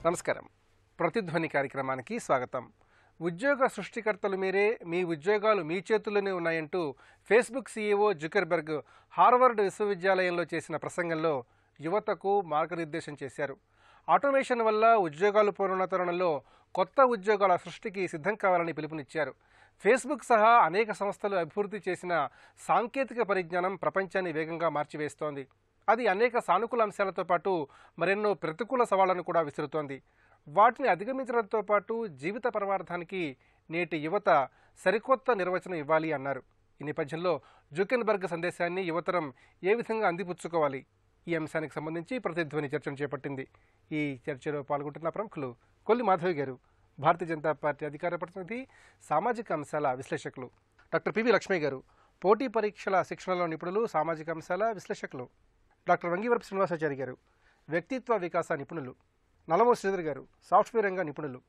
నమస్కారం. ప్రతిధ్వని కార్యక్రమానికి స్వాగతం. ఉద్యోగ సృష్టికర్తలు మీరే, మీ ఉద్యోగాలు మీ చేతుల్లోనే ఉన్నాయంటూ ఫేస్బుక్ సీఈఓ జుకర్బర్గ్ హార్వర్డ్ విశ్వవిద్యాలయంలో చేసిన ప్రసంగంలో యువతకు మార్గనిర్దేశం చేశారు. ఆటోమేషన్ వల్ల ఉద్యోగాలు పోనున్న తరుణంలో కొత్త ఉద్యోగాల సృష్టికి సిద్ధం కావాలని పిలుపునిచ్చారు. ఫేస్బుక్ సహా అనేక సంస్థలు అభివృద్ధి చేసిన సాంకేతిక పరిజ్ఞానం ప్రపంచాన్ని వేగంగా మార్చివేస్తోంది. అది అనేక సానుకూల అంశాలతో పాటు మరెన్నో ప్రతికూల సవాళ్లను కూడా విసురుతోంది. వాటిని అధిగమించడంతో పాటు జీవిత పరమార్థానికి నేటి యువత సరికొత్త నిర్వచనం ఇవ్వాలి అన్నారు. ఈ నేపథ్యంలో జుకర్బర్గ్ సందేశాన్ని యువతరం ఏ విధంగా అందిపుచ్చుకోవాలి, ఈ అంశానికి సంబంధించి ప్రతిధ్వని చర్చను చేపట్టింది. ఈ చర్చలో పాల్గొంటున్న ప్రముఖులు కొల్లి మాధవి గారు, భారతీయ జనతా పార్టీ అధికార ప్రతినిధి, సామాజిక అంశాల విశ్లేషకులు; డాక్టర్ పివి లక్ష్మయ్య గారు, పోటీ పరీక్షల శిక్షణలో నిపుణులు, సామాజిక అంశాల విశ్లేషకులు; డాక్టర్ వంగివరపు శ్రీనివాసాచారి గారు, వ్యక్తిత్వ వికాస నిపుణులు; నల్లమూరి శ్రీధర్ గారు, సాఫ్ట్వేర్ రంగ నిపుణులు.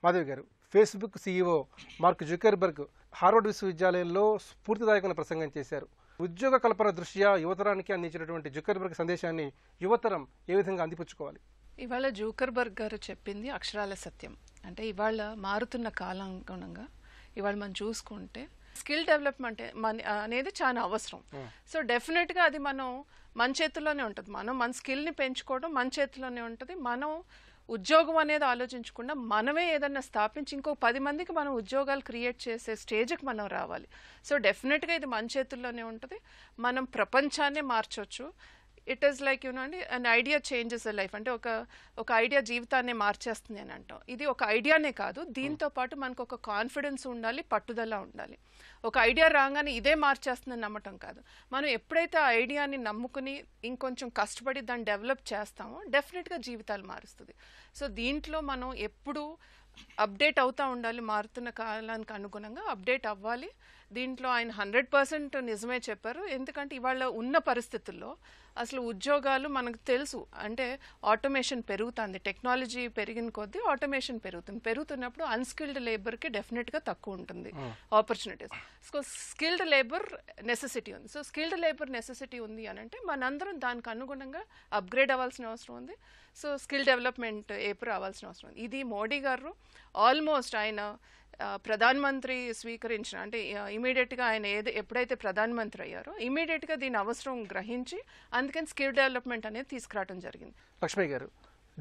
మాధవి గారు, Facebook CEO mark Zuckerberg Harvard విశ్వవిద్యాలయంలో స్ఫూర్తిదాయకమైన ప్రసంగం చేశారు. ఉద్యోగ కల్పన దృష్ట్యా యువతరానికి అందించినటువంటి జుకర్బర్గ్ సందేశాన్ని యువతరం ఏ విధంగా అందిపుచ్చుకోవాలి? ఇవాళ జుకర్బర్గ్ గారు చెప్పింది అక్షరాల సత్యం. అంటే ఇవాళ మారుతున్న కాలానుగుణంగా ఇవాళ మనం చూసుకుంటే స్కిల్ డెవలప్మెంట్ అనేది చాలా అవసరం. సో డెఫినెట్గా అది మన చేతుల్లోనే ఉంటుంది. మన స్కిల్ని పెంచుకోవడం మన చేతుల్లోనే ఉంటుంది. మనం ఉద్యోగం అనేది ఆలోచించకుండా మనమే ఏదన్నా స్థాపించి ఇంకో 10 మందికి మనం ఉద్యోగాలు క్రియేట్ చేసే స్టేజ్కి మనం రావాలి. సో డెఫినెట్గా ఇది మన చేతుల్లోనే ఉంటుంది. మనం ప్రపంచాన్ని మార్చవచ్చు. ఇట్ ఈస్ లైక్ అండి, an idea changes a life. అంటే ఒక ఐడియా జీవితాన్ని మార్చేస్తుంది అని అంటాం. ఇది ఒక ఐడియానే కాదు, దీంతో పాటు మనకు ఒక కాన్ఫిడెన్స్ ఉండాలి, పట్టుదల ఉండాలి. ఒక ఐడియా రాగానే ఇదే మార్చేస్తుందని నమ్మటం కాదు. మనం ఎప్పుడైతే ఆ ఐడియాని నమ్ముకుని ఇంకొంచెం కష్టపడి దాన్ని డెవలప్ చేస్తామో డెఫినెట్గా జీవితాలు మారుస్తుంది. సో దీంట్లో మనం ఎప్పుడూ అప్డేట్ అవుతూ ఉండాలి. మారుతున్న కాలానికి అనుగుణంగా అప్డేట్ అవ్వాలి. దీంట్లో ఆయన 100% నిజమే చెప్పారు. ఎందుకంటే ఇవాళ ఉన్న పరిస్థితుల్లో అసలు ఉద్యోగాలు మనకు తెలుసు, అంటే ఆటోమేషన్ పెరుగుతుంది. టెక్నాలజీ పెరిగిన కొద్దీ ఆటోమేషన్ పెరుగుతున్నప్పుడు అన్స్కిల్డ్ లేబర్కి డెఫినెట్గా తక్కువ ఉంటుంది opportunities. So skilled labour necessity ఉంది. సో స్కిల్డ్ లేబర్ నెసెసిటీ ఉంది అని అంటే మనందరం దానికి అనుగుణంగా అప్గ్రేడ్ అవ్వాల్సిన అవసరం ఉంది. సో స్కిల్ డెవలప్మెంట్ ఏపు రావాల్సిన అవసరం ఉంది. ఇది మోడీ గారు ఆల్మోస్ట్ ఆయన ప్రధానమంత్రి స్వీకరించిన, అంటే ఇమీడియట్గా ఆయన ఎప్పుడైతే ప్రధానమంత్రి అయ్యారో ఇమీడియట్గా దీని అవసరం గ్రహించి అందుకని స్కిల్ డెవలప్మెంట్ అనేది తీసుకురావడం జరిగింది. లక్ష్మయ్య గారు,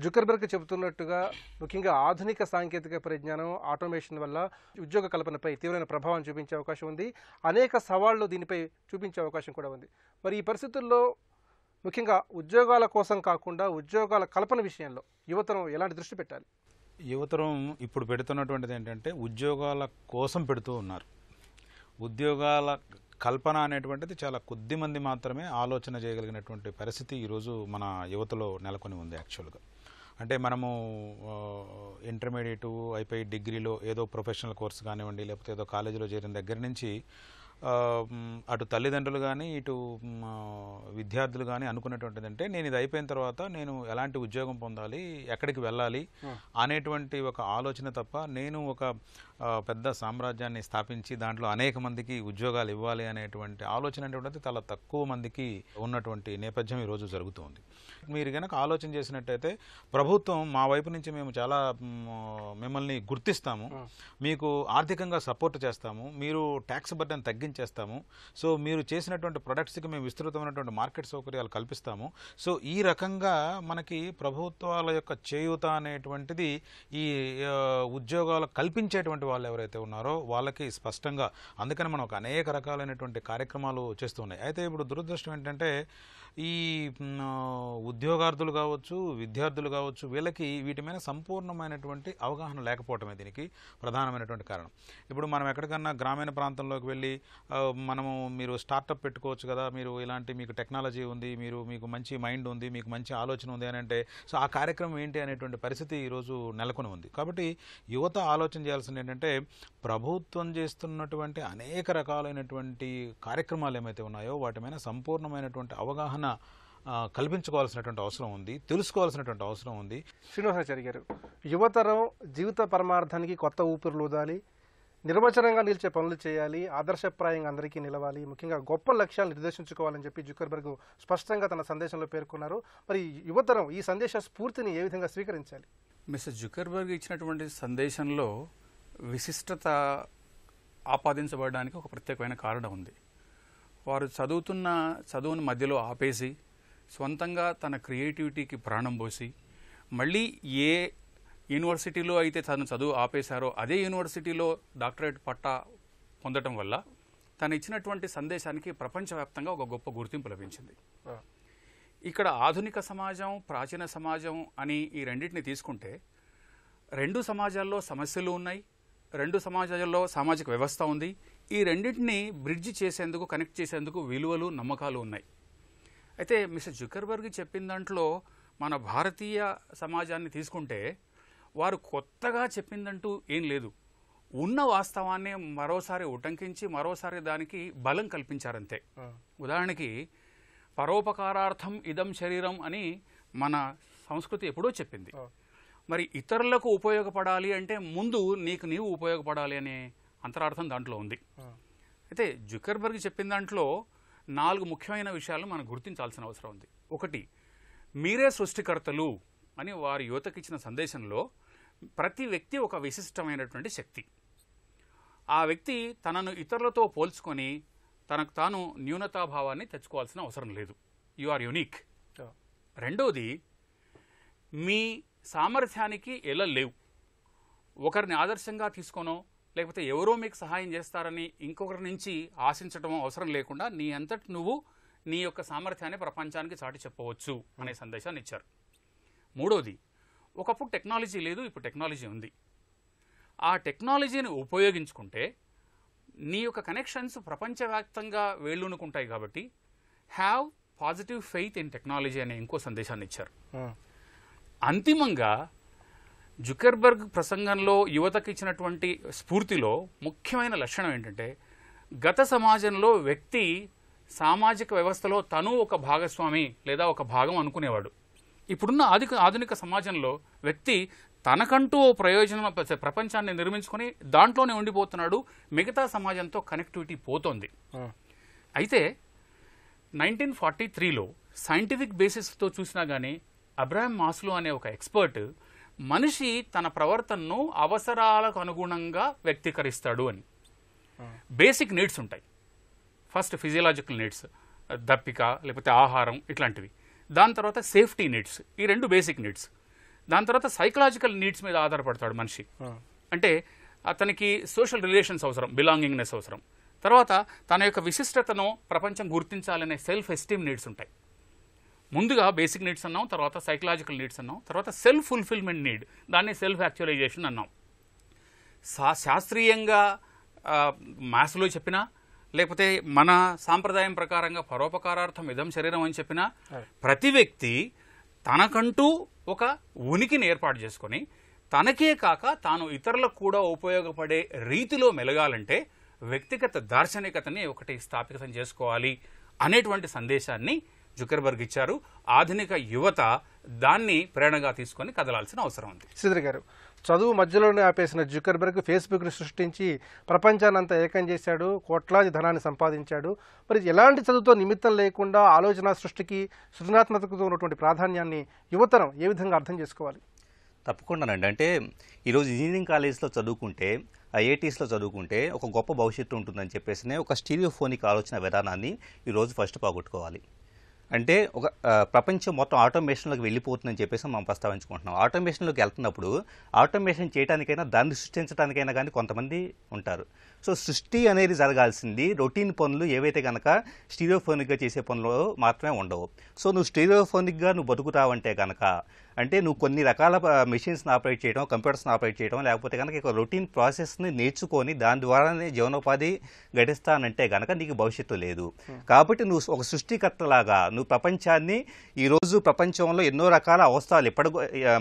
జుకర్బర్గ్ చెబుతున్నట్టుగా ముఖ్యంగా ఆధునిక సాంకేతిక పరిజ్ఞానం, ఆటోమేషన్ వల్ల ఉద్యోగ కల్పనపై తీవ్రమైన ప్రభావం చూపించే అవకాశం ఉంది. అనేక సవాళ్లు దీనిపై చూపించే అవకాశం కూడా ఉంది. మరి ఈ పరిస్థితుల్లో ముఖ్యంగా ఉద్యోగాల కోసం కాకుండా ఉద్యోగాల కల్పన విషయంలో యువతరం ఎలాంటి దృష్టి పెట్టాలి? యువతరం ఇప్పుడు పెడుతున్నటువంటిది ఏంటంటే ఉద్యోగాల కోసం పెడుతూ ఉన్నారు. ఉద్యోగాల కల్పన అనేటువంటిది చాలా కొద్ది మంది మాత్రమే ఆలోచన చేయగలిగినటువంటి పరిస్థితి ఈరోజు మన యువతలో నెలకొని ఉంది. యాక్చువల్గా అంటే మనము ఇంటర్మీడియట్ అయిపోయి డిగ్రీలో ఏదో ప్రొఫెషనల్ కోర్స్ కానివ్వండి, లేకపోతే ఏదో కాలేజీలో చేరిన దగ్గర నుంచి అటు తల్లిదండ్రులు కానీ ఇటు విద్యార్థులు కానీ అనుకున్నటువంటిది అంటే నేను ఇది అయిపోయిన తర్వాత నేను ఎలాంటి ఉద్యోగం పొందాలి, ఎక్కడికి వెళ్ళాలి అనేటువంటి ఒక ఆలోచన తప్ప నేను ఒక పెద్ద సామ్రాజ్యాన్ని స్థాపించి దాంట్లో అనేక మందికి ఉద్యోగాలు ఇవ్వాలి అనేటువంటి ఆలోచన అనేటువంటిది చాలా తక్కువ మందికి ఉన్నటువంటి నేపథ్యం ఈరోజు జరుగుతుంది. మీరు కనుక ఆలోచన చేసినట్టయితే ప్రభుత్వం మా వైపు నుంచి మేము చాలా మిమ్మల్ని గుర్తిస్తాము, మీకు ఆర్థికంగా సపోర్ట్ చేస్తాము, మీరు ట్యాక్స్ బర్డెన్ తగ్గించేస్తాము, సో మీరు చేసినటువంటి ప్రొడక్ట్స్కి మేము విస్తృతమైనటువంటి మార్కెట్ సౌకర్యాలు కల్పిస్తాము. సో ఈ రకంగా మనకి ప్రభుత్వాల యొక్క చేయూత అనేటువంటిది ఈ ఉద్యోగాలు కల్పించేటువంటి వాళ్ళు ఎవరైతే ఉన్నారో వాళ్ళకి స్పష్టంగా, అందుకని మనం అనేక రకాలైనటువంటి కార్యక్రమాలు చేస్తూ ఉన్నాయి. అయితే ఇప్పుడు దురదృష్టం ఏంటంటే ఈ ఉద్యోగార్థులు కావచ్చు, విద్యార్థులు కావచ్చు, వీళ్ళకి వీటి మీద సంపూర్ణమైనటువంటి అవగాహన లేకపోవటమే దీనికి ప్రధానమైనటువంటి కారణం. ఇప్పుడు మనం ఎక్కడికన్నా గ్రామీణ ప్రాంతంలోకి వెళ్ళి మీరు స్టార్టప్ పెట్టుకోవచ్చు కదా, మీరు ఇలాంటి మీకు టెక్నాలజీ ఉంది, మీకు మంచి మైండ్ ఉంది, మీకు మంచి ఆలోచన ఉంది అని అంటే సో ఆ కార్యక్రమం ఏంటి అనేటువంటి పరిస్థితి ఈరోజు నెలకొని ఉంది. కాబట్టి యువత ఆలోచన చేయాల్సింది ఏంటంటే ప్రభుత్వం చేస్తున్నటువంటి అనేక రకాలైనటువంటి కార్యక్రమాలు ఏమైతే ఉన్నాయో వాటి మీద సంపూర్ణమైనటువంటి అవగాహన కల్పించుకోవాల్సినటువంటి అవసరం ఉంది, తెలుసుకోవాల్సినటువంటి అవసరం ఉంది. శ్రీనివాసాచారి గారు, యువతరం జీవిత పరమార్థానికి కొత్త ఊపిరులు ఊదాలి, నిర్వచనంగా నిలిచే పనులు చేయాలి, ఆదర్శప్రాయంగా అందరికీ నిలవాలి, ముఖ్యంగా గొప్ప లక్ష్యాలు నిర్దేశించుకోవాలని చెప్పి జుకర్బర్గ్ స్పష్టంగా తన సందేశంలో పేర్కొన్నారు. మరి యువతరం ఈ సందేశ స్ఫూర్తిని ఏ విధంగా స్వీకరించాలి? మిస్టర్ జుకర్బర్గ్ ఇచ్చినటువంటి సందేశంలో విశిష్టత ఆపాదించబడడానికి ఒక ప్రత్యేకమైన కారణం ఉంది. వారు చదువుని మధ్యలో ఆపేసి స్వంతంగా తన క్రియేటివిటీకి ప్రాణం పోసి మళ్ళీ ఏ యూనివర్సిటీలో అయితే తను చదువు ఆపేశారో అదే యూనివర్సిటీలో డాక్టరేట్ పట్టా పొందటం వల్ల తను ఇచ్చినటువంటి సందేశానికి ప్రపంచవ్యాప్తంగా ఒక గొప్ప గుర్తింపు లభించింది. ఇక్కడ ఆధునిక సమాజం, ప్రాచీన సమాజం అని ఈ రెండింటిని తీసుకుంటే రెండు సమాజాల్లో సమస్యలు ఉన్నాయి, రెండు సమాజాల్లో సామాజిక వ్యవస్థ ఉంది. ఈ రెండింటిని బ్రిడ్జ్ చేసేందుకు, కనెక్ట్ చేసేందుకు విలువలు, నమ్మకాలు ఉన్నాయి. అయితే మిస్టర్ జుకర్బర్గ్ చెప్పిన దాంట్లో మన భారతీయ సమాజాన్ని తీసుకుంటే వారు కొత్తగా చెప్పిందంటూ ఏం లేదు. ఉన్న వాస్తవాన్ని మరోసారి ఉటంకించి మరోసారి దానికి బలం కల్పించారంతే. ఉదాహరణకి పరోపకారార్థం ఇదం శరీరం అని మన సంస్కృతి ఎప్పుడో చెప్పింది. మరి ఇతరులకు ఉపయోగపడాలి అంటే ముందు నీకు నీవు ఉపయోగపడాలి అనే అంతరార్థం దాంట్లో ఉంది. అయితే జుకర్బర్గ్ చెప్పిన దాంట్లో 4 ముఖ్యమైన విషయాలు మనం గుర్తించాల్సిన అవసరం ఉంది. ఒకటి, మీరే సృష్టికర్తలు అని వారి యువతకి ఇచ్చిన సందేశంలో ప్రతి వ్యక్తి ఒక విశిష్టమైనటువంటి శక్తి. ఆ వ్యక్తి తనను ఇతరులతో పోల్చుకొని తనకు తాను న్యూనతాభావాన్ని తెచ్చుకోవాల్సిన అవసరం లేదు. You are unique. రెండోది, మీ సామర్థ్యానికి ఎలా లేవు. ఒకరిని ఆదర్శంగా తీసుకోనో లేకపోతే ఎవరో మీకు సహాయం చేస్తారని ఇంకొకరి నుంచి ఆశించడం అవసరం లేకుండా నీ అంతటి నువ్వు నీ యొక్క సామర్థ్యాన్ని ప్రపంచానికి చాటి చెప్పవచ్చు అనే సందేశాన్ని ఇచ్చారు. మూడోది, ఒకప్పుడు టెక్నాలజీ లేదు, ఇప్పుడు టెక్నాలజీ ఉంది. ఆ టెక్నాలజీని ఉపయోగించుకుంటే నీ యొక్క కనెక్షన్స్ ప్రపంచవ్యాప్తంగా వేళ్ళూనుకుంటాయి. కాబట్టి have positive faith in technology అనే ఇంకో సందేశాన్ని ఇచ్చారు. అంతిమంగా జుకర్బర్గ్ ప్రసంగంలో యువతకు ఇచ్చినటువంటి స్ఫూర్తిలో ముఖ్యమైన లక్షణం ఏంటంటే, గత సమాజంలో వ్యక్తి సామాజిక వ్యవస్థలో తను ఒక భాగస్వామి లేదా ఒక భాగం అనుకునేవాడు. ఇప్పుడున్న ఆధునిక సమాజంలో వ్యక్తి తనకంటూ ఓ ప్రయోజనం ప్రపంచాన్ని నిర్మించుకొని దాంట్లోనే ఉండిపోతున్నాడు. మిగతా సమాజంతో కనెక్టివిటీ పోతోంది. అయితే 1943లో సైంటిఫిక్ బేసిస్తో చూసినా కానీ అబ్రహాం మాస్లో అనే ఒక ఎక్స్పర్ట్ మనిషి తన ప్రవర్తనను అవసరాలకు అనుగుణంగా వ్యక్తీకరిస్తాడు అని. బేసిక్ నీడ్స్ ఉంటాయి. ఫస్ట్ ఫిజియలాజికల్ నీడ్స్, దప్పిక లేకపోతే ఆహారం ఇట్లాంటివి. దాని తర్వాత సేఫ్టీ నీడ్స్, ఈ 2 బేసిక్ నీడ్స్. దాని తర్వాత సైకలాజికల్ నీడ్స్ మీద ఆధారపడతాడు మనిషి. అంటే అతనికి సోషల్ రిలేషన్స్ అవసరం, బిలాంగింగ్నెస్ అవసరం. తర్వాత తన యొక్క విశిష్టతను ప్రపంచం గుర్తించాలనే సెల్ఫ్ ఎస్టీమ్ నీడ్స్ ఉంటాయి. ముందుగా బేసిక్ నీడ్స్ అన్నాం, తర్వాత సైకలాజికల్ నీడ్స్ అన్నాం, తర్వాత సెల్ఫ్ ఫుల్ఫిల్మెంట్ నీడ్, దాన్ని సెల్ఫ్ యాక్చువలైజేషన్ అన్నాం. శాస్త్రీయంగా మ్యాథ్స్లో చెప్పినా లేకపోతే మన సాంప్రదాయం ప్రకారంగా పరోపకారార్థం ఇదం శరీరం అని చెప్పినా ప్రతి వ్యక్తి తనకంటూ ఒక ఉనికిని ఏర్పాటు చేసుకొని తనకే కాక తాను ఇతరులకు కూడా ఉపయోగపడే రీతిలో మెలగాలంటే వ్యక్తిగత దార్శనికతని ఒకటి స్థాపితం చేసుకోవాలి అనేటువంటి సందేశాన్ని జుకర్బర్గ్ ఇచ్చారు. ఆధునిక యువత దాన్ని ప్రేరణగా తీసుకొని కదలాల్సిన అవసరం ఉంది. శ్రీధర్ గారు, చదువు మధ్యలోనే ఆపేసిన జుకర్బర్గ్ ఫేస్బుక్ని సృష్టించి ప్రపంచాన్నంతా ఏకం చేశాడు, కోట్లాది ధనాన్ని సంపాదించాడు. మరి ఎలాంటి చదువుతో నిమిత్తం లేకుండా ఆలోచన సృష్టికి, సృజనాత్మకతతో ఉన్నటువంటి ప్రాధాన్యాన్ని యువతరం ఏ విధంగా అర్థం చేసుకోవాలి? తప్పకుండానండి. అంటే ఈరోజు ఇంజనీరింగ్ కాలేజ్లో చదువుకుంటే, ఐఐటీస్లో చదువుకుంటే ఒక గొప్ప భవిష్యత్తు ఉంటుందని చెప్పేసి ఒక స్టీరియోఫోనిక్ ఆలోచన విధానాన్ని ఈరోజు ఫస్ట్ పోగొట్టుకోవాలి. అంటే ఒక ప్రపంచం మొత్తం ఆటోమేషన్లోకి వెళ్ళిపోతుందని చెప్పేసి మనం ప్రస్తావించుకుంటున్నాం. ఆటోమేషన్లోకి వెళ్తున్నప్పుడు ఆటోమేషన్ చేయడానికైనా, దాన్ని సృష్టించడానికైనా కానీ కొంతమంది ఉంటారు. సో సృష్టి అనేది జరగాల్సింది రొటీన్ పనులు ఏవైతే కనుక స్టీరియోఫోనిక్గా చేసే పనులు మాత్రమే ఉండవు. సో నువ్వు స్టీరియోఫోనిక్గా నువ్వు బతుకుతావంటే కనుక, అంటే నువ్వు కొన్ని రకాల మెషిన్స్ని ఆపరేట్ చేయడం, కంప్యూటర్స్ని ఆపరేట్ చేయడం, లేకపోతే కనుక ఒక రొటీన్ ప్రాసెస్ని నేర్చుకొని దాని ద్వారానే జీవనోపాధి గడిస్తానంటే కనుక నీకు భవిష్యత్తు లేదు. కాబట్టి నువ్వు ఒక సృష్టికర్తలాగా నువ్వు ప్రపంచాన్ని, ఈరోజు ప్రపంచంలో ఎన్నో రకాల అవస్థలు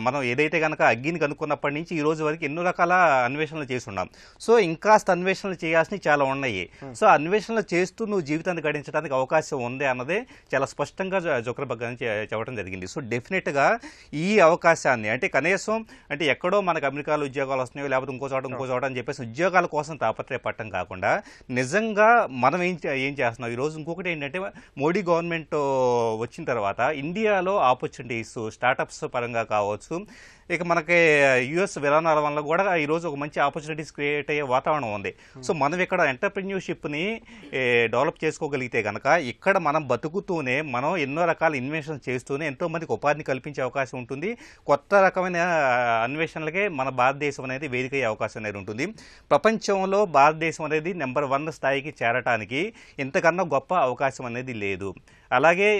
మనం ఏదైతే కనుక అగ్గిని కనుక్కున్నప్పటి నుంచి ఈ రోజు వరకు ఎన్నో రకాల అన్వేషణలు చేసి ఉన్నాం. సో ఇంకాస్త అన్వేషణ అన్వేషణలు చేయాల్సినవి చాలా ఉన్నాయి. సో అన్వేషణలు చేస్తూ నువ్వు జీవితాన్ని గడించడానికి అవకాశం ఉంది అన్నదే చాలా స్పష్టంగా జుకర్బర్గ్ అని చెప్పడం జరిగింది. సో డెఫినెట్గా ఈ అవకాశాన్ని అంటే కనీసం అంటే ఎక్కడో మనకు అమెరికాలో ఉద్యోగాలు వస్తున్నాయో లేకపోతే ఇంకో చోట అని చెప్పేసి ఉద్యోగాల కోసం తాపత్రయపడటం కాకుండా నిజంగా మనం ఏం చేస్తున్నాం ఈరోజు. ఇంకొకటి ఏంటంటే మోడీ గవర్నమెంట్ వచ్చిన తర్వాత ఇండియాలో ఆపర్చునిటీస్ స్టార్టప్స్ పరంగా కావచ్చు, ఇక మనకి యుఎస్ విధానాల వల్ల కూడా ఈరోజు ఒక మంచి ఆపర్చునిటీస్ క్రియేట్ అయ్యే వాతావరణం ఉంది. సో మనం ఇక్కడ ఎంటర్ప్రెన్యూర్షిప్ని డెవలప్ చేసుకోగలిగితే కనుక ఇక్కడ మనం బతుకుతూనే మనం ఎన్నో రకాల ఇన్వెన్షన్స్ చేస్తూనే ఎంతో మందికి ఉపాధిని కల్పించే అవకాశం ఉంటుంది. కొత్త రకమైన అన్వేషణలకే మన భారతదేశం అనేది వేదిక అయ్యే అవకాశం అనేది ఉంటుంది. ప్రపంచంలో భారతదేశం అనేది నెంబర్ 1 స్థాయికి చేరటానికి ఇంతకన్నా గొప్ప అవకాశం అనేది లేదు. అలాగే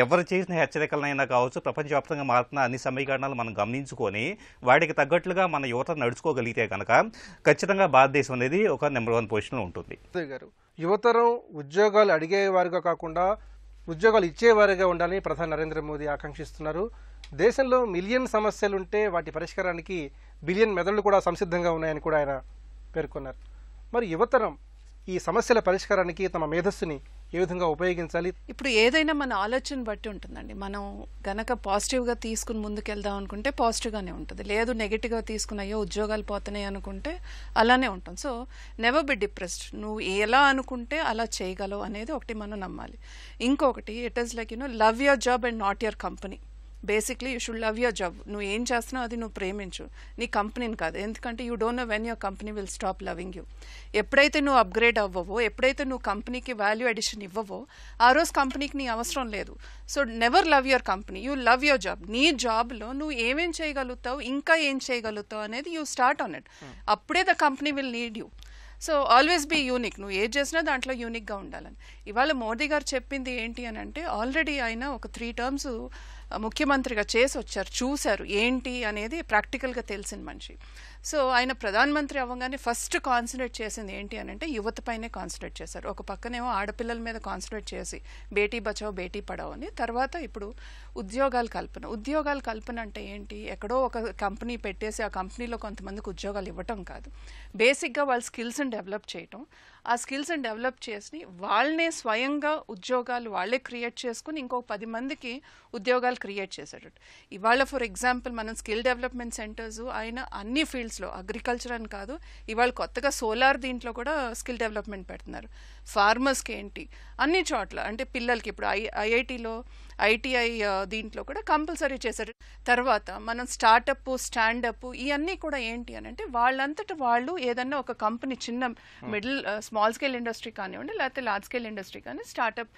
ఎవరు చేసిన హెచ్చరికలనైనా కావచ్చు, ప్రపంచవ్యాప్తంగా మారుతున్న అన్ని సమీకరణాలు మనం గమనించుకొని వాటికి తగ్గట్లుగా మన యువత నడుచుకోగలిగితే కనుక ఖచ్చితంగా భారతదేశం అనేది ఒక నెంబర్ 1 పొజిషన్లో ఉంటుంది. గారు, యువతరం ఉద్యోగాలు అడిగేవారుగా కాకుండా ఉద్యోగాలు ఇచ్చేవారుగా ఉండాలని ప్రధాని నరేంద్ర మోదీ ఆకాంక్షిస్తున్నారు. దేశంలో మిలియన్ సమస్యలుంటే వాటి పరిష్కారానికి బిలియన్ మెదళ్లు కూడా సంసిద్ధంగా ఉన్నాయని కూడా ఆయన పేర్కొన్నారు. మరి యువతరం ఈ సమస్యల పరిష్కారానికి తమ మేధస్సుని ఏ విధంగా ఉపయోగించాలి? ఇప్పుడు ఏదైనా మన ఆలోచన బట్టి ఉంటుందండి. మనం గనక పాజిటివ్గా తీసుకుని ముందుకెళ్దాం అనుకుంటే పాజిటివ్గానే ఉంటుంది, లేదు నెగిటివ్గా తీసుకుని అయ్యో ఉద్యోగాలు పోతున్నాయి అనుకుంటే అలానే ఉంటుంది. So never be depressed. నువ్వు ఎలా అనుకుంటే అలా చేయగలవు అనేది ఒకటి మనం నమ్మాలి. ఇంకొకటి it is like love your job and not your company. Basically you should love your job. నువ్వు ఏం చేస్తున్నావు అది నువ్వు ప్రేమించు, నీ కంపెనీని కాదు. ఎందుకంటే you don't know when your company will stop loving you. ఎప్పుడైతే నువ్వు అప్గ్రేడ్ అవ్వవో, ఎప్పుడైతే నువ్వు కంపెనీకి వాల్యూ అడిషన్ ఇవ్వవో ఆ రోజు కంపెనీకి నీ అవసరం లేదు. So never love your company, you love your job. నీ జాబ్లో నువ్వు ఏమేం చేయగలుగుతావు, ఇంకా ఏం చేయగలుగుతావు అనేది యూ స్టార్ట్ ఆన్ ఇట్. అప్పుడే the company will need you. So always be unique. నువ్వు ఏది చేసినా దాంట్లో యూనిక్గా ఉండాలని. ఇవాళ మోదీ గారు చెప్పింది ఏంటి అని అంటే, ఆల్రెడీ ఆయన ఒక 3 టర్మ్స్ ముఖ్యమంత్రిగా చేసి వచ్చారు, చూశారు ఏంటి అనేది ప్రాక్టికల్గా తెలిసిన మనిషి. సో ఆయన ప్రధానమంత్రి అవ్వగానే ఫస్ట్ కాన్సన్ట్రేట్ చేసింది ఏంటి అని అంటే యువత పైనే కాన్సన్ట్రేట్ చేశారు. ఒక పక్కనేమో ఆడపిల్లల మీద కాన్సన్ట్రేట్ చేసి బేటీ బచావో బేటీ పడావో అని, తర్వాత ఇప్పుడు ఉద్యోగాల కల్పన అంటే ఏంటి, ఎక్కడో ఒక కంపెనీ పెట్టేసి ఆ కంపెనీలో కొంతమందికి ఉద్యోగాలు ఇవ్వటం కాదు. బేసిక్గా వాళ్ళ స్కిల్స్ని డెవలప్ చేయటం, ఆ స్కిల్స్ని డెవలప్ చేసి వాళ్ళనే స్వయంగా ఉద్యోగాలు వాళ్ళే క్రియేట్ చేసుకుని ఇంకో 10 మందికి ఉద్యోగాలు క్రియేట్ చేసేటట్టు. ఇవాళ ఫర్ ఎగ్జాంపుల్ మనం స్కిల్ డెవలప్మెంట్ సెంటర్స్ ఆయన అన్ని ఫీల్డ్స్లో, అగ్రికల్చర్ అని కాదు, ఇవాళ కొత్తగా సోలార్ దీంట్లో కూడా స్కిల్ డెవలప్మెంట్ పెడుతున్నారు. ఫార్మర్స్కి ఏంటి అన్ని చోట్ల, అంటే పిల్లలకి ఇప్పుడు ఐఐటీలో ఐటీఐ దీంట్లో కూడా కంపల్సరీ చేశారు. తర్వాత మనం స్టార్టప్ స్టాండప్ ఇవన్నీ కూడా ఏంటి అని అంటే వాళ్ళంతటా వాళ్ళు ఏదన్నా ఒక కంపెనీ చిన్న మిడిల్ స్మాల్ స్కేల్ ఇండస్ట్రీ కానివ్వండి లేకపోతే లార్జ్ స్కేల్ ఇండస్ట్రీ కానీ స్టార్టప్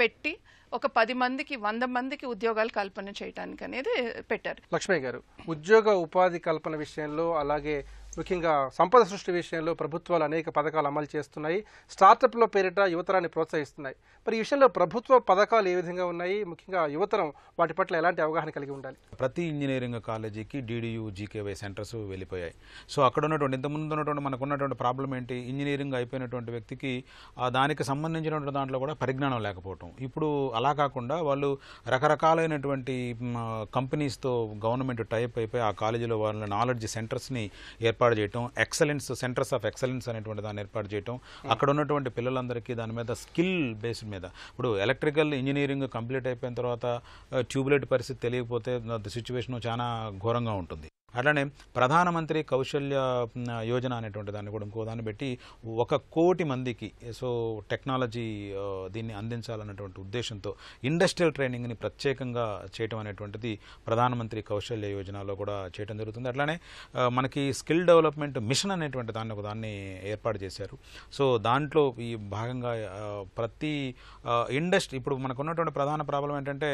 పెట్టి ఒక 10 మందికి 100 మందికి ఉద్యోగాలు కల్పన చేయడానికి అనేది పెట్టారు. లక్ష్మీ గారు, ఉద్యోగ ఉపాధి కల్పన విషయంలో అలాగే ముఖ్యంగా సంపద సృష్టి విషయంలో ప్రభుత్వాలు అనేక పథకాలు అమలు చేస్తున్నాయి. స్టార్టప్ల పేరిట యువతరాన్ని ప్రోత్సహిస్తున్నాయి. మరి ఈ విషయంలో ప్రభుత్వ పథకాలు ఏ విధంగా ఉన్నాయి, ముఖ్యంగా యువతరం వాటి పట్ల ఎలాంటి అవగాహన కలిగి ఉండాలి? ప్రతి ఇంజనీరింగ్ కాలేజీకి DDU GKY సెంటర్స్ వెళ్ళిపోయాయి. సో అక్కడ ఉన్నటువంటి ఇంతకుముందు ఉన్నటువంటి మనకు ఉన్నటువంటి ప్రాబ్లం ఏంటి, ఇంజనీరింగ్ అయిపోయినటువంటి వ్యక్తికి దానికి సంబంధించినటువంటి దాంట్లో కూడా పరిజ్ఞానం లేకపోవటం. ఇప్పుడు అలా కాకుండా వాళ్ళు రకరకాలైనటువంటి కంపెనీస్తో గవర్నమెంట్ టైప్ అయిపోయి ఆ కాలేజీలో వాళ్ళ నాలెడ్జ్ సెంటర్స్ని ఏర్పాటు చేయటం, సెంటర్స్ ఆఫ్ ఎక్సలెన్స్ అనేటువంటి దాన్ని ఏర్పాటు చేయటం, అక్కడ ఉన్నటువంటి పిల్లలందరికీ దాని మీద స్కిల్ బేస్డ్ మీద. ఇప్పుడు ఎలక్ట్రికల్ ఇంజనీరింగ్ కంప్లీట్ అయిపోయిన తర్వాత ట్యూబ్లైట్ పరిస్థితి తెలియకపోతే సిచ్యువేషన్ చాలా ఘోరంగా ఉంటుంది. అట్లానే ప్రధానమంత్రి కౌశల్య యోజన అనేటువంటి దాన్ని కూడా ఇంకో దాన్ని పెట్టి 1 కోటి మందికి సో టెక్నాలజీ దీన్ని అందించాలన్నటువంటి ఉద్దేశంతో ఇండస్ట్రియల్ ట్రైనింగ్ని ప్రత్యేకంగా చేయటం అనేటువంటిది ప్రధానమంత్రి కౌశల్య యోజనలో కూడా చేయడం జరుగుతుంది. అట్లానే మనకి స్కిల్ డెవలప్మెంట్ మిషన్ అనేటువంటి దాన్ని ఏర్పాటు చేశారు. సో దాంట్లో ఈ భాగంగా ప్రతి ఇండస్ట్రీ ఇప్పుడు మనకు ఉన్నటువంటి ప్రధాన ప్రాబ్లం ఏంటంటే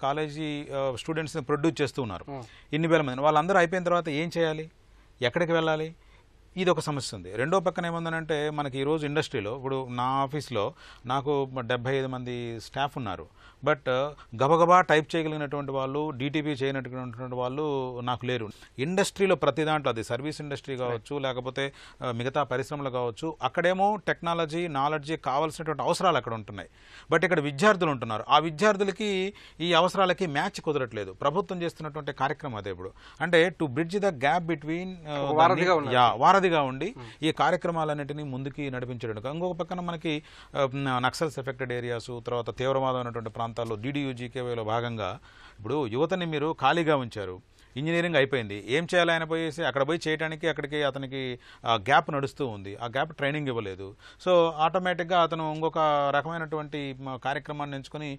కాలేజీ స్టూడెంట్స్ని ప్రొడ్యూస్ చేస్తూ ఉన్నారు ఇన్ని వేల మంది. వాళ్ళందరూ అయిపోయిన తర్వాత ఏం చేయాలి, ఎక్కడికి వెళ్ళాలి, ఇది ఒక సమస్య ఉంది. రెండో పక్కన ఏముందనంటే మనకి ఈరోజు ఇండస్ట్రీలో ఇప్పుడు నా ఆఫీస్లో నాకు 75 మంది స్టాఫ్ ఉన్నారు. బట్ గబగబా టైప్ చేయగలిగినటువంటి వాళ్ళు, DTP చేయనటువంటి వాళ్ళు నాకు లేరు. ఇండస్ట్రీలో ప్రతి దాంట్లో అది సర్వీస్ ఇండస్ట్రీ కావచ్చు లేకపోతే మిగతా పరిశ్రమలు కావచ్చు, అక్కడేమో టెక్నాలజీ నాలెడ్జీ కావాల్సినటువంటి అవసరాలు అక్కడ ఉంటున్నాయి. బట్ ఇక్కడ విద్యార్థులు ఉంటున్నారు, ఆ విద్యార్థులకి ఈ అవసరాలకి మ్యాచ్ కుదరట్లేదు. ప్రభుత్వం చేస్తున్నటువంటి కార్యక్రమం అదే ఇప్పుడు అంటే to bridge the gap between వారధిగా వారధిగా ఉండి ఈ కార్యక్రమాలన్నింటినీ ముందుకి నడిపించడానికి. ఇంకొక పక్కన మనకి నక్సల్స్ ఎఫెక్టెడ్ ఏరియాస్, తర్వాత తీవ్రవాదం అనేటువంటి ప్రాంతాల్లో DDU-GKYలో భాగంగా ఇప్పుడు యువతని మీరు ఖాళీగా ఉంచారు. ఇంజనీరింగ్ అయిపోయింది, ఏం చేయాలి ఆయన పోయేసి అక్కడ పోయి చేయడానికి అక్కడికి అతనికి గ్యాప్ నడుస్తూ ఉంది, ఆ గ్యాప్ ట్రైనింగ్ ఇవ్వలేదు. సో ఆటోమేటిక్గా అతను ఇంకొక రకమైనటువంటి కార్యక్రమాన్ని ఎంచుకొని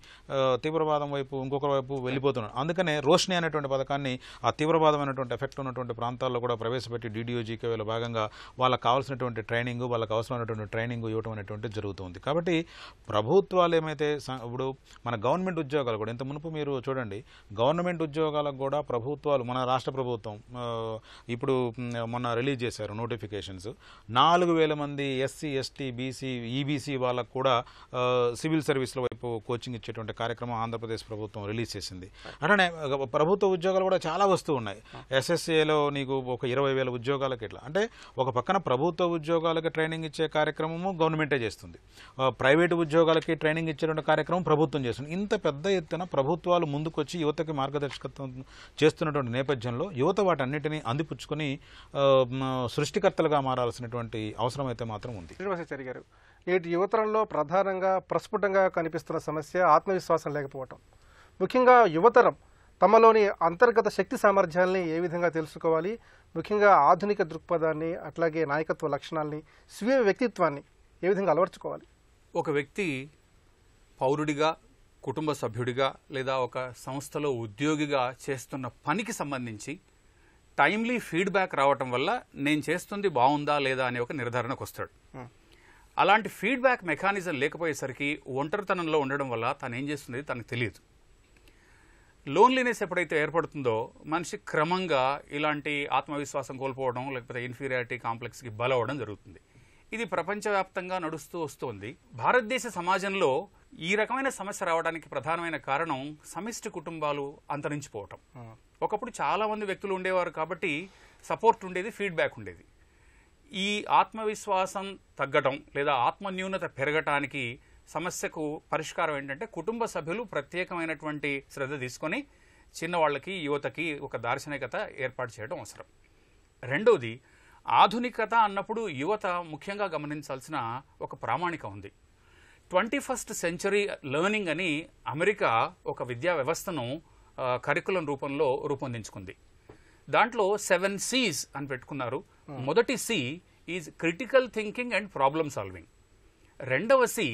తీవ్రవాదం వైపు ఇంకొక వైపు వెళ్ళిపోతున్నాడు. అందుకనే రోష్ని అనేటువంటి పథకాన్ని ఆ తీవ్రవాదమైనటువంటి ఎఫెక్ట్ ఉన్నటువంటి ప్రాంతాల్లో కూడా ప్రవేశపెట్టి DDU-GKYలో భాగంగా వాళ్ళకి కావాల్సినటువంటి ట్రైనింగ్, వాళ్ళకి అవసరమైనటువంటి ట్రైనింగ్ ఇవ్వడం అనేటువంటిది జరుగుతుంది. కాబట్టి ప్రభుత్వాలు ఏమైతే ఇప్పుడు మన గవర్నమెంట్ ఉద్యోగాలు కూడా ఇంత మునుపు మీరు చూడండి, గవర్నమెంట్ ఉద్యోగాలకు కూడా ప్రభుత్వాలు మన రాష్ట్ర ప్రభుత్వం ఇప్పుడు మొన్న రిలీజ్ చేశారు నోటిఫికేషన్స్. 4,000 మంది SC, ST, BC, EBC వాళ్ళకు కూడా సివిల్ సర్వీస్ల వైపు కోచింగ్ ఇచ్చేటువంటి కార్యక్రమం ఆంధ్రప్రదేశ్ ప్రభుత్వం రిలీజ్ చేసింది. అట్లానే ప్రభుత్వ ఉద్యోగాలు కూడా చాలా వస్తూ ఉన్నాయి. SSAలో నీకు ఒక 20,000 ఉద్యోగాలకి ఇట్లా. అంటే ఒక పక్కన ప్రభుత్వ ఉద్యోగాలకి ట్రైనింగ్ ఇచ్చే కార్యక్రమము గవర్నమెంటే చేస్తుంది, ప్రైవేటు ఉద్యోగాలకి ట్రైనింగ్ ఇచ్చేటువంటి కార్యక్రమం ప్రభుత్వం చేస్తుంది. ఇంత పెద్ద ఎత్తున ప్రభుత్వాలు ముందుకొచ్చి యువతకి మార్గదర్శకత్వం చేస్తున్నటువంటి నేపథ్యంలో యువత వాటన్నిటినీ అందిపుచ్చుకొని సృష్టికర్తలుగా మారాల్సినటువంటి అవసరం అయితే మాత్రం ఉంది. శ్రీనివాసాచారి గారు, నేటి యువతరంలో ప్రధానంగా ప్రస్ఫుటంగా కనిపిస్తున్న సమస్య ఆత్మవిశ్వాసం లేకపోవటం. ముఖ్యంగా యువతరం తమలోని అంతర్గత శక్తి సామర్థ్యాలని ఏ విధంగా తెలుసుకోవాలి, ముఖ్యంగా ఆధునిక దృక్పథాన్ని, అట్లాగే నాయకత్వ లక్షణాలని, స్వీయ వ్యక్తిత్వాన్ని ఏ విధంగా అలవర్చుకోవాలి? ఒక వ్యక్తి పౌరుడిగా, కుటుంబ సభ్యుడిగా లేదా ఒక సంస్థలో ఉద్యోగిగా చేస్తున్న పనికి సంబంధించి టైమ్లీ ఫీడ్బ్యాక్ రావటం వల్ల నేను చేస్తుంది బాగుందా లేదా అనే ఒక నిర్ధారణకు వస్తాడు. అలాంటి ఫీడ్బ్యాక్ మెకానిజం లేకపోయేసరికి ఒంటరితనంలో ఉండడం వల్ల తను ఏం చేస్తుంది తనకు తెలియదు. లోన్లీనెస్ ఎప్పుడైతే ఏర్పడుతుందో మనిషి క్రమంగా ఇలాంటి ఆత్మవిశ్వాసం కోల్పోవడం, లేకపోతే ఇన్ఫీరియారిటీ కాంప్లెక్స్కి బలవడం జరుగుతుంది. ఇది ప్రపంచవ్యాప్తంగా నడుస్తూ వస్తోంది. భారతదేశ సమాజంలో ఈ రకమైన సమస్య రావడానికి ప్రధానమైన కారణం సమిష్టి కుటుంబాలు అంతరించిపోవటం. ఒకప్పుడు చాలా మంది వ్యక్తులు ఉండేవారు కాబట్టి సపోర్ట్ ఉండేది, ఫీడ్బ్యాక్ ఉండేది. ఈ ఆత్మవిశ్వాసం తగ్గటం లేదా ఆత్మన్యూనత పెరగటానికి సమస్యకు పరిష్కారం ఏంటంటే కుటుంబ సభ్యులు ప్రత్యేకమైనటువంటి శ్రద్ధ తీసుకొని చిన్నవాళ్ళకి, యువతకి ఒక దార్శనికత ఏర్పాటు చేయడం అవసరం. రెండోది, ఆధునికత అన్నప్పుడు యువత ముఖ్యంగా గమనించాల్సిన ఒక ప్రామాణిక ఉంది. 21st సెంచరీ లెర్నింగ్ అని అమెరికా ఒక విద్యా వ్యవస్థను కరికులం రూపంలో రూపొందించుకుంది. దాంట్లో 7 C's అని పెట్టుకున్నారు. మొదటి C is critical thinking and problem solving. రెండవ C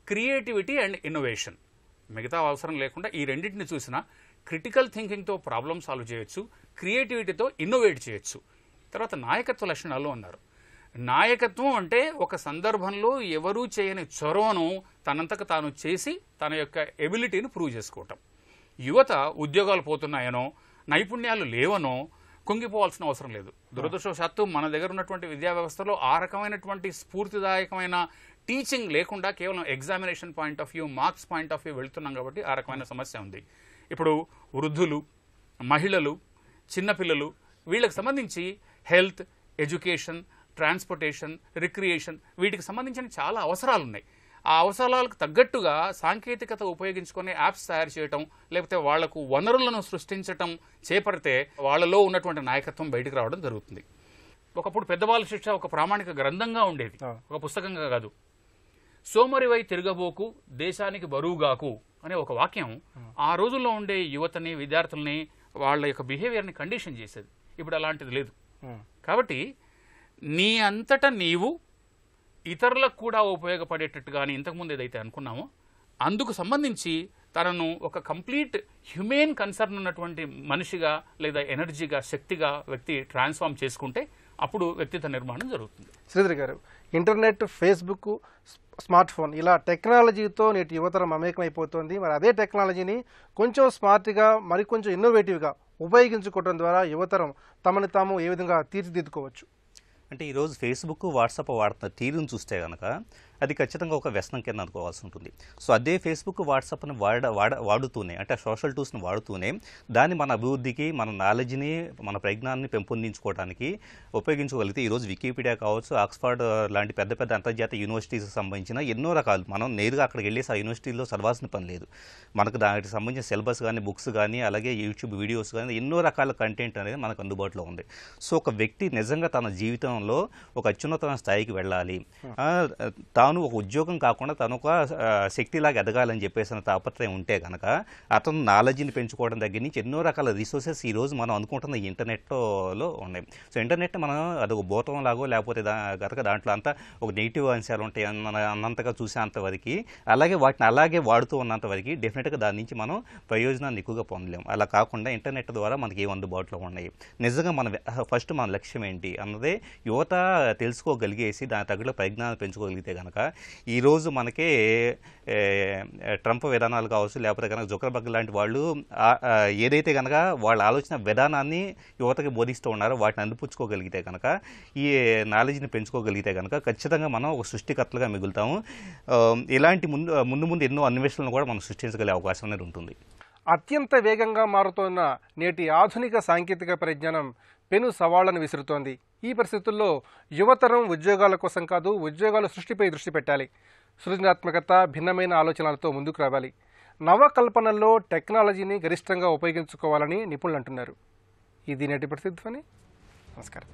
క్రియేటివిటీ అండ్ ఇన్నోవేషన్. మిగతా అవసరం లేకుండా ఈ రెండింటిని చూసినా క్రిటికల్ థింకింగ్తో ప్రాబ్లమ్ సాల్వ్ చేయొచ్చు, క్రియేటివిటీతో ఇన్నోవేట్ చేయొచ్చు. తర్వాత నాయకత్వ లక్షణాలు అన్నారు. నాయకత్వం అంటే ఒక సందర్భంలో ఎవరూ చేయని చొరవను తనంతకు తాను చేసి తన యొక్క ఎబిలిటీని ప్రూవ్ చేసుకోవటం. యువత ఉద్యోగాలు పోతున్నాయనో, నైపుణ్యాలు లేవనో కుంగిపోవాల్సిన అవసరం లేదు. దురదృష్టవశాత్తు మన దగ్గర ఉన్నటువంటి విద్యా వ్యవస్థలో ఆ రకమైనటువంటి స్ఫూర్తిదాయకమైన టీచింగ్ లేకుండా కేవలం examination point of view, marks point of view వెళ్తున్నాం కాబట్టి ఆ రకమైన సమస్య ఉంది. ఇప్పుడు వృద్ధులు, మహిళలు, చిన్నపిల్లలు వీళ్ళకి సంబంధించి హెల్త్, ఎడ్యుకేషన్, ట్రాన్స్పోర్టేషన్, రిక్రియేషన్ వీటికి సంబంధించిన చాలా అవసరాలు ఉన్నాయి. ఆ అవసరాలకు తగ్గట్టుగా సాంకేతికత ఉపయోగించుకునే యాప్స్ తయారు చేయటం, లేకపోతే వాళ్లకు వనరులను సృష్టించటం చేపడితే వాళ్ళలో ఉన్నటువంటి నాయకత్వం బయటకు రావడం జరుగుతుంది. ఒకప్పుడు పెద్దవాళ్ళ శిక్ష ఒక ప్రామాణిక గ్రంథంగా ఉండేది, ఒక పుస్తకంగా కాదు. సోమరివై తిరగబోకు దేశానికి బరువుగాకు అనే ఒక వాక్యం ఆ రోజుల్లో ఉండే యువతని, విద్యార్థుల్ని, వాళ్ళ యొక్క బిహేవియర్ని కండిషన్ చేసేది. ఇప్పుడు అలాంటిది లేదు. కాబట్టి నీ అంతటా నీవు ఇతరులకు కూడా ఉపయోగపడేటట్టుగానే ఇంతకుముందు ఏదైతే అనుకున్నామో అందుకు సంబంధించి తనను ఒక కంప్లీట్ హ్యూమెన్ కన్సర్న్ ఉన్నటువంటి మనిషిగా లేదా ఎనర్జీగా, శక్తిగా వ్యక్తి ట్రాన్స్ఫార్మ్ చేసుకుంటే అప్పుడు వ్యక్తిత్వ నిర్మాణం జరుగుతుంది. శ్రీధర్ గారు, ఇంటర్నెట్, ఫేస్బుక్, స్మార్ట్ ఫోన్ ఇలా టెక్నాలజీతో నేటి యువతరం మమేకమైపోతుంది. మరి అదే టెక్నాలజీని కొంచెం స్మార్ట్గా, మరికొంచెం ఇన్నోవేటివ్గా ఉపయోగించుకోవడం ద్వారా యువతరం తమను తాము ఏ విధంగా తీర్చిదిద్దుకోవచ్చు? అంటే ఈరోజు ఫేస్బుక్, వాట్సాప్ వాడుతున్న తీరును చూస్తే కనుక అది ఖచ్చితంగా ఒక వ్యసనం కింద అనుకోవాల్సి ఉంటుంది. సో అదే ఫేస్బుక్, వాట్సాప్ని వాడుతూనే, అంటే సోషల్ టూల్స్ని వాడుతూనే దాన్ని మన అభివృద్ధికి, మన నాలెడ్జ్ని, మన ప్రజ్ఞాన్ని పెంపొందించుకోవడానికి ఉపయోగించుకోగలిగితే ఈరోజు వికీపీడియా కావచ్చు, ఆక్స్ఫర్డ్ లాంటి పెద్ద పెద్ద అంతర్జాతీయ యూనివర్సిటీస్కి సంబంధించిన ఎన్నో రకాలు, మనం నేరుగా అక్కడికి వెళ్ళేసి ఆ యూనివర్సిటీలో చదవాల్సిన పని లేదు. మనకు దానికి సంబంధించిన సిలబస్ కానీ, బుక్స్ కానీ, అలాగే యూట్యూబ్ వీడియోస్ కానీ ఎన్నో రకాల కంటెంట్ అనేది మనకు అందుబాటులో ఉంది. సో ఒక వ్యక్తి నిజంగా తన జీవితంలో ఒక అత్యున్నతమైన స్థాయికి వెళ్ళాలి, తాను ఒక ఉద్యోగం కాకుండా తను ఒక శక్తిలాగా ఎదగాలని చెప్పేసిన తాపత్రయం ఉంటే కనుక అతను నాలెడ్జ్ని పెంచుకోవడం దగ్గర నుంచి ఎన్నో రకాల రిసోర్సెస్ ఈరోజు మనం అనుకుంటున్న ఈ ఇంటర్నెట్లో ఉన్నాయి. సో ఇంటర్నెట్ మనం అదొక భూతం లాగో లేకపోతే కనుక దాంట్లో అంతా ఒక నెగిటివ్ అంశాలు ఉంటాయి అన్నంతగా చూసేంతవరకు, అలాగే వాటిని అలాగే వాడుతూ ఉన్నంతవరకు డెఫినెట్గా దాని నుంచి మనం ప్రయోజనాన్ని ఎక్కువగా పొందలేము. అలా కాకుండా ఇంటర్నెట్ ద్వారా మనకి ఏం అందుబాటులో ఉన్నాయి, నిజంగా ఫస్ట్ మన లక్ష్యం ఏంటి అన్నదే యువత తెలుసుకోగలిగేసి దాని తగ్గట్టు పరిజ్ఞానం పెంచుకోగలిగితే కనుక ఈరోజు మనకే ట్రంప్ విధానాలు కావచ్చు, లేకపోతే కనుక జుకర్బర్గ్ లాంటి వాళ్ళు ఏదైతే కనుక వాళ్ళ ఆలోచన విధానాన్ని యువతకి బోధిస్తూ ఉన్నారో వాటిని అందిపుచ్చుకోగలిగితే కనుక, ఈ నాలెడ్జ్ని పెంచుకోగలిగితే కనుక ఖచ్చితంగా మనం ఒక సృష్టికర్తలుగా మిగులుతాము. ఇలాంటి ముందు ఎన్నో అన్వేషణలు కూడా మనం సృష్టించగలిగే అవకాశం అనేది ఉంటుంది. అత్యంత వేగంగా మారుతోన్న నేటి ఆధునిక సాంకేతిక పరిజ్ఞానం పెను సవాళ్లను విసురుతోంది. ఈ పరిస్థితుల్లో యువతరం ఉద్యోగాల కోసం కాదు, ఉద్యోగాల సృష్టిపై దృష్టి పెట్టాలి. సృజనాత్మకత, భిన్నమైన ఆలోచనలతో ముందుకు రావాలి. నవకల్పనల్లో టెక్నాలజీని గరిష్టంగా ఉపయోగించుకోవాలని నిపుణులు అంటున్నారు. ఇది నేటి ప్రసిద్ధని. నమస్కారం.